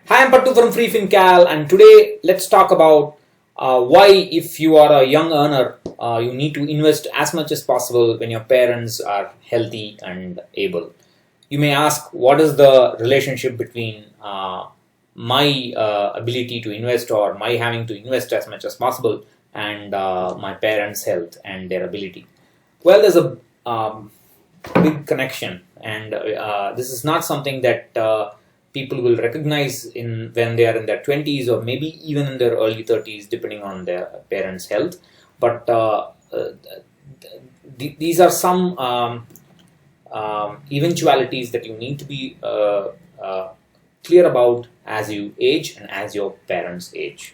Hi, I'm Pattu from Free FinCal, and today let's talk about why, if you are a young earner, you need to invest as much as possible when your parents are healthy and able. You may ask, what is the relationship between my ability to invest or my having to invest as much as possible and my parents' health and their ability? Well, there's a big connection, and this is not something that people will recognize in when they are in their 20s or maybe even in their early 30s, depending on their parents' health. But these are some eventualities that you need to be clear about as you age and as your parents age.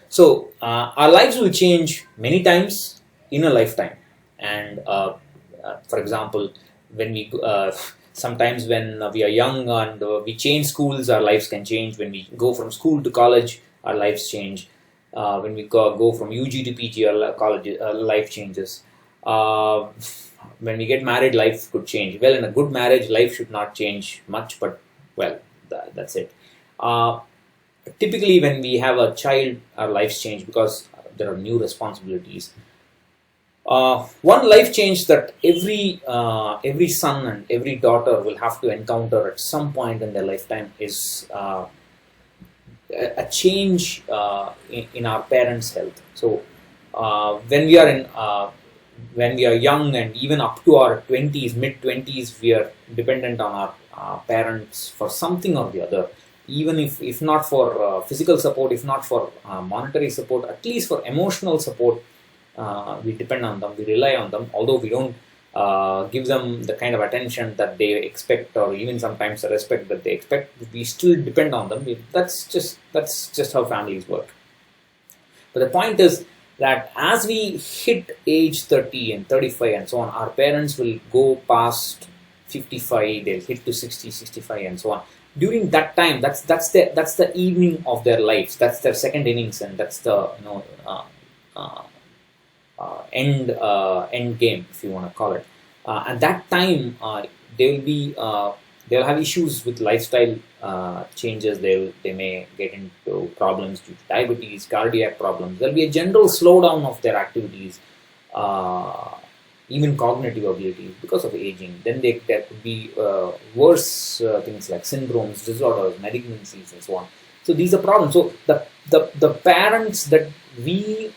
So our lives will change many times in a lifetime, and for example, when we sometimes when we are young and we change schools, our lives can change. When we go from school to college, our lives change. When we go from UG to PG, our college life changes. When we get married, life could change. Well, in a good marriage, life should not change much, but well, that's it. Typically, when we have a child, our lives change because there are new responsibilities. One life change that every son and every daughter will have to encounter at some point in their lifetime is a change in our parents' health. So when we are young and even up to our 20s, mid 20s, we are dependent on our parents for something or the other. Even if not for physical support, if not for monetary support, at least for emotional support. We depend on them, we rely on them, although we don't give them the kind of attention that they expect, or even sometimes the respect that they expect. We still depend on them. That's just how families work. But the point is that as we hit age 30 and 35 and so on, our parents will go past 55, they'll hit to 60, 65 and so on. During that time, that's the evening of their lives. That's their second innings, and that's the end game, if you want to call it. At that time, they'll have issues with lifestyle changes. They may get into problems due to diabetes, cardiac problems. There'll be a general slowdown of their activities, even cognitive abilities, because of aging. Then there could be worse things like syndromes, disorders, malignancies, and so on. So these are problems. So the parents that we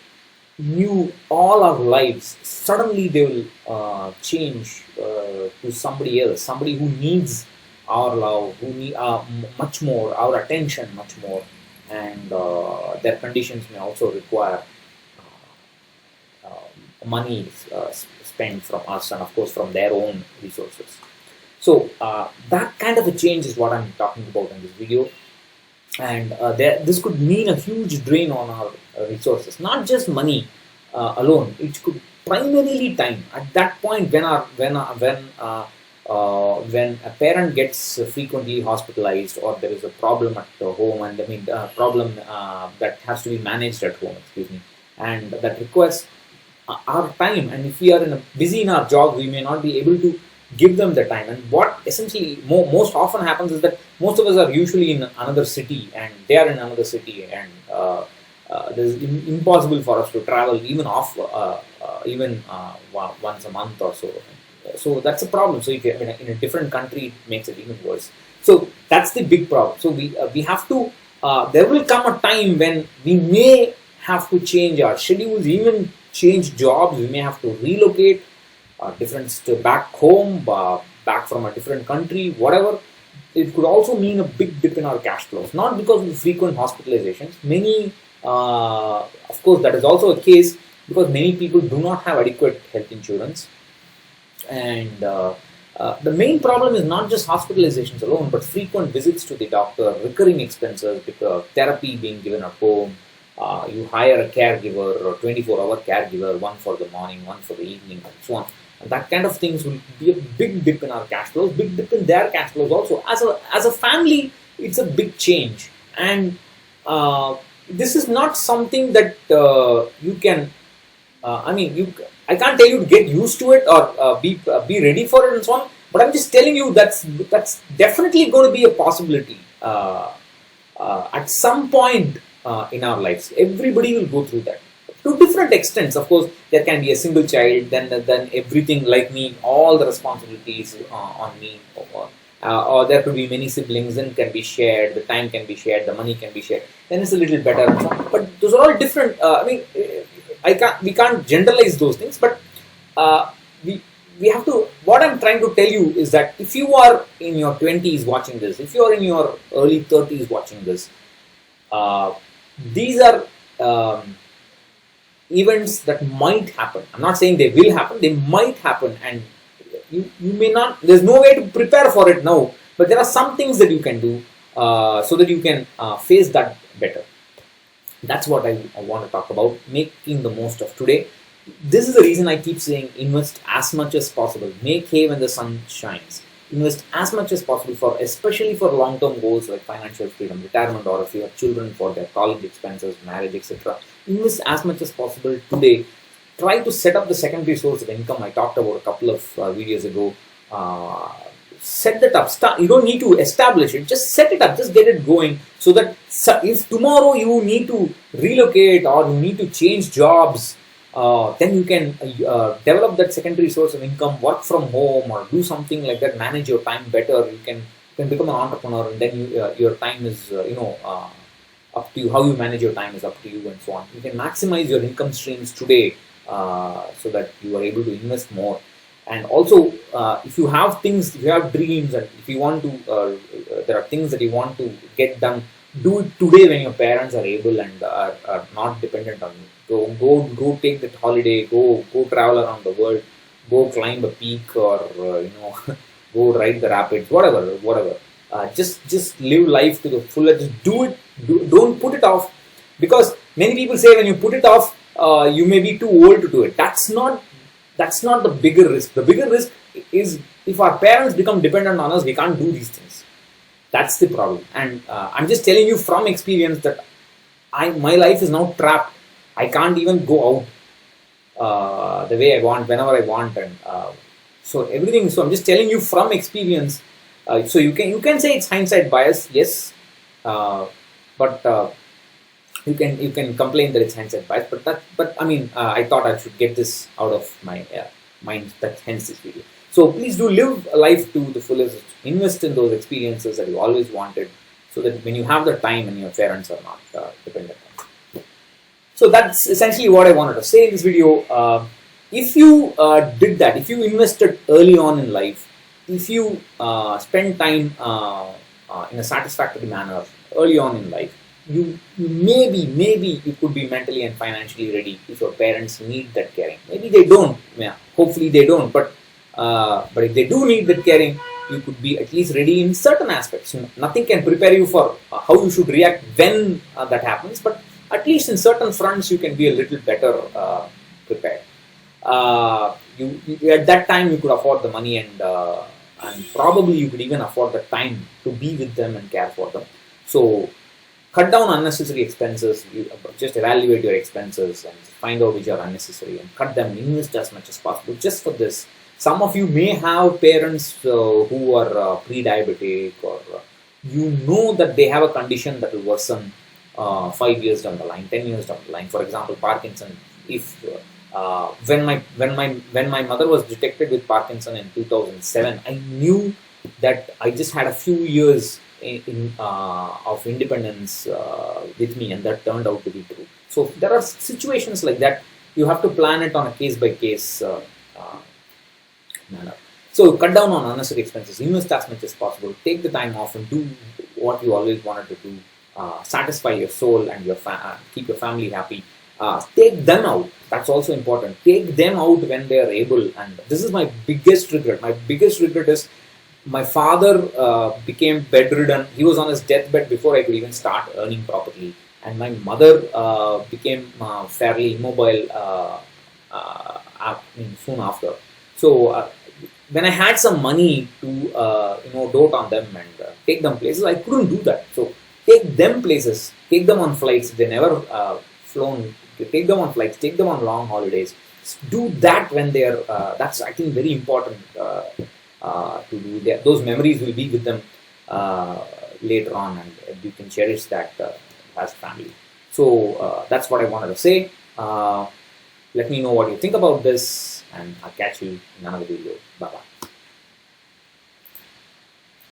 knew all our lives, suddenly they will change to somebody else, somebody who needs our love, who need much more, our attention much more, and their conditions may also require money spent from us and of course from their own resources. So that kind of a change is what I'm talking about in this video. And this could mean a huge drain on our resources, not just money alone. It could primarily time. At that point, when a parent gets frequently hospitalized, or there is a problem at home, and problem that has to be managed at home, and that requires our time. And if we are busy in our job, we may not be able to give them the time. And what essentially most often happens is that most of us are usually in another city, and they are in another city, and it's impossible for us to travel even once a month or so. So that's a problem. So if you're in a different country, it makes it even worse. So that's the big problem. So we have to. There will come a time when we may have to change our schedules, even change jobs. We may have to relocate. Difference to back home, back from a different country, whatever. It could also mean a big dip in our cash flows, not because of the frequent hospitalizations. Of course, that is also a case because many people do not have adequate health insurance. And the main problem is not just hospitalizations alone, but frequent visits to the doctor, recurring expenses, because therapy being given at home. You hire a caregiver, or 24-hour caregiver, one for the morning, one for the evening, and so on. And that kind of things will be a big dip in our cash flows, big dip in their cash flows also. As a family, it's a big change. And this is not something that you can, I can't tell you to get used to it or be ready for it and so on. But I'm just telling you that's definitely going to be a possibility at some point in our lives. Everybody will go through that to different extents. Of course, there can be a single child, then everything like me, all the responsibilities on me, or there could be many siblings, and can be shared. The time can be shared, the money can be shared. Then it's a little better. But those are all different. I mean, we can't generalize those things, but we have to. What I'm trying to tell you is that if you are in your 20s watching this, if you are in your early 30s watching this, these are events that might happen. I'm not saying they will happen, they might happen, and you may not, there's no way to prepare for it now, but there are some things that you can do so that you can face that better. That's what I want to talk about, making the most of today. This is the reason I keep saying invest as much as possible. Make hay when the sun shines. Invest as much as possible, especially for long-term goals like financial freedom, retirement, or if you have children for their college expenses, marriage, etc. Invest as much as possible today. Try to set up the secondary source of income I talked about a couple of videos ago. Set that up. You don't need to establish it. Just set it up. Just get it going, so that if tomorrow you need to relocate or you need to change jobs, then you can develop that secondary source of income, work from home or do something like that, manage your time better. You can become an entrepreneur, and then your time is up to you. How you manage your time is up to you, and so on. You can maximize your income streams today so that you are able to invest more. And also, if you have things, if you have dreams, and if you want to, there are things that you want to get done, do it today when your parents are able and are not dependent on you. Go take that holiday. Go travel around the world. Go climb a peak, or go ride the rapids. Whatever. Just live life to the fullest. Just do it. Don't put it off, because many people say when you put it off, you may be too old to do it. That's not the bigger risk. The bigger risk is if our parents become dependent on us, we can't do these things. That's the problem. And I'm just telling you from experience that my life is now trapped. I can't even go out the way I want, whenever I want, and so everything. So I'm just telling you from experience. So you can say it's hindsight bias, yes, but you can complain that it's hindsight bias. But I mean, I thought I should get this out of my mind. That hence this video. So please do live life to the fullest. Invest in those experiences that you always wanted, so that when you have the time and your parents are not dependent on you. So that's essentially what I wanted to say in this video. If you did that, if you invested early on in life, if you spend time in a satisfactory manner early on in life, you maybe you could be mentally and financially ready if your parents need that caring. Maybe they don't. Yeah, hopefully they don't. But if they do need that caring, you could be at least ready in certain aspects. Nothing can prepare you for how you should react when that happens, but at least in certain fronts you can be a little better prepared. You at that time you could afford the money, and probably you could even afford the time to be with them and care for them. So cut down unnecessary expenses. You just evaluate your expenses and find out which are unnecessary and cut them. Invest as much as possible just for this. Some of you may have parents who are pre-diabetic, or you know that they have a condition that will worsen 5 years down the line, 10 years down the line. For example, Parkinson. If when my mother was detected with Parkinson in 2007, I knew that I just had a few years of independence with me, and that turned out to be true. So there are situations like that. You have to plan it on a case-by-case manner. So cut down on unnecessary expenses, invest as much as possible, take the time off and do what you always wanted to do, satisfy your soul and keep your family happy. Take them out. That's also important. Take them out when they are able. And this is my biggest regret. My biggest regret is my father became bedridden. He was on his deathbed before I could even start earning properly. And my mother became fairly immobile soon after. So when I had some money to dote on them and take them places, I couldn't do that. So take them places, take them on flights. If they never flown, take them on flights, take them on long holidays. Do that when they're. That's I think very important. to do that. Those memories will be with them later on, and you can cherish that as family. So that's what I wanted to say. Let me know what you think about this, and I'll catch you in another video. Bye bye.